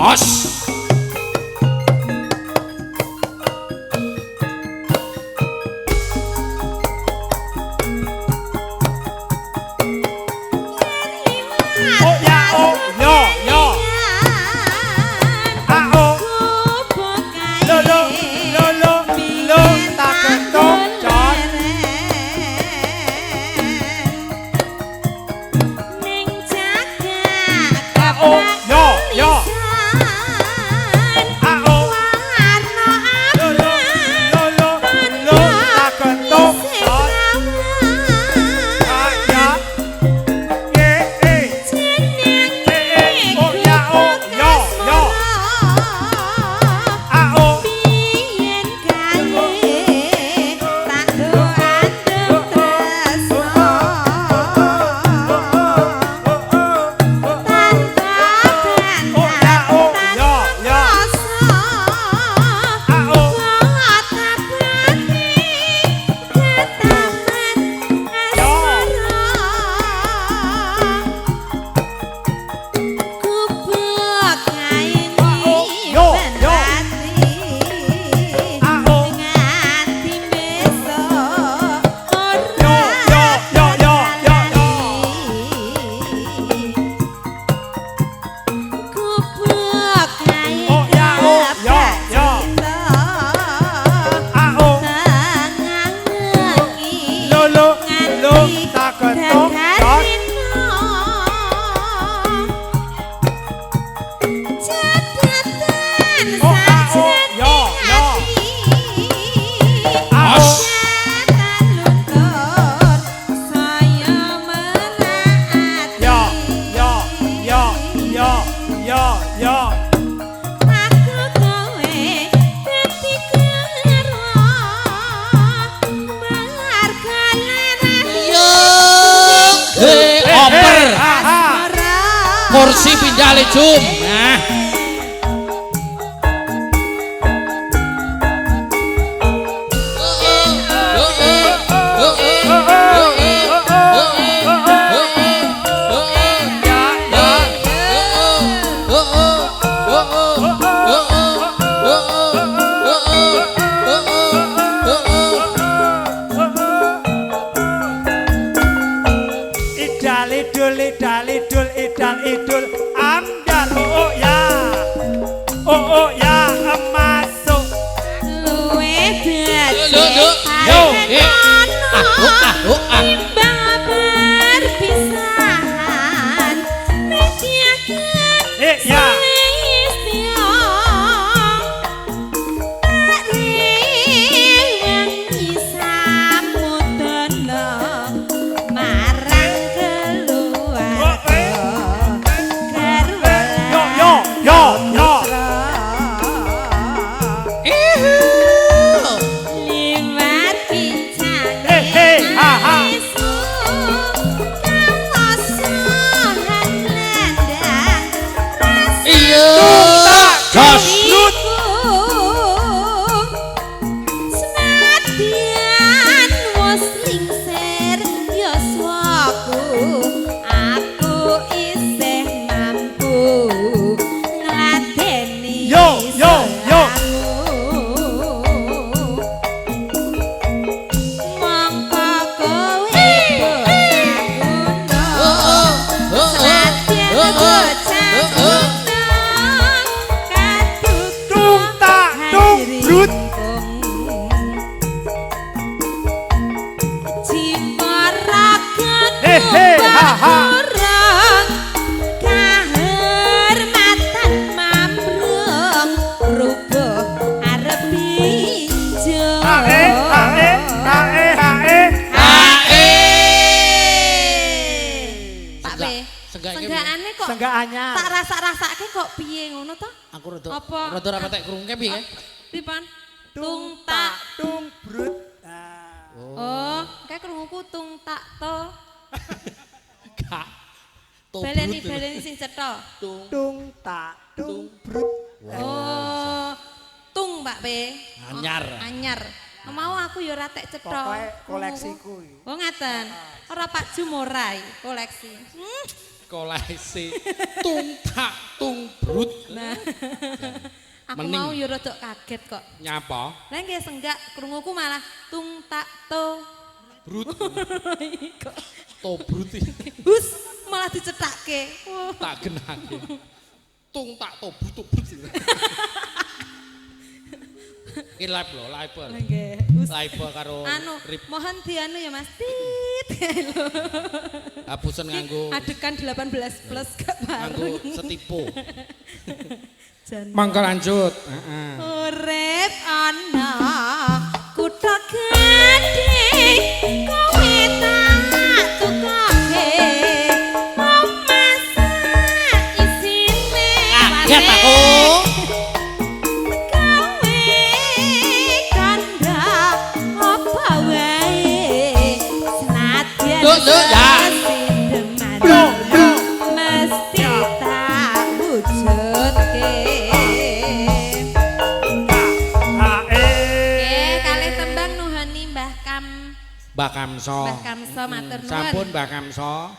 Os. Kursi pindah lecum. Nah. Idul amdal oh ya masuk luwe dadi timbang perpisahan mediakan ya Senggaannya tak rasa-rasake kok piye ngono to? Aku rada ora petek krungu piye? Pipan? Tung tak tung brut. Oh, kayak krunguku tung tak to. Gak. Baleni sing cetha. Tung tak tung brut. Oh, tung Mbak P. Anyar. Mau aku ya ora tek cetha. Pokoke koleksiku iki. Oh ngaten. Ora Pak Jumorai koleksi. sekolah isi tung tak tung brut. Nah. Aku Mending. mau yo rada kaget kok. Nyapa? Lah nggih senggak krunguku malah tung tak to. Brut. Kok To brut iki. hus malah dicethake. Wah. Tak genake. Tung tak to brut. Iki live lho, live. Nggih. Hus. Live karo Anu, Rip. mohon dianu ya Mas. Tit. Hapusen nganggo Adegan 18 plus gak nganggo bareng. setipu. Jan. Mangga lanjut. Heeh. Urip ana kutha gedhe kowe tak tukake masak isine Kaget aku. kowe kandha apa wae senadyan Duk, ya. sindeman Yo yo. mesti tak wujudke. Kalih tembang nuhuni Mbah Mbak Kamso. Mbah Kamso matur nuwun. Sampun Mbak Kamso.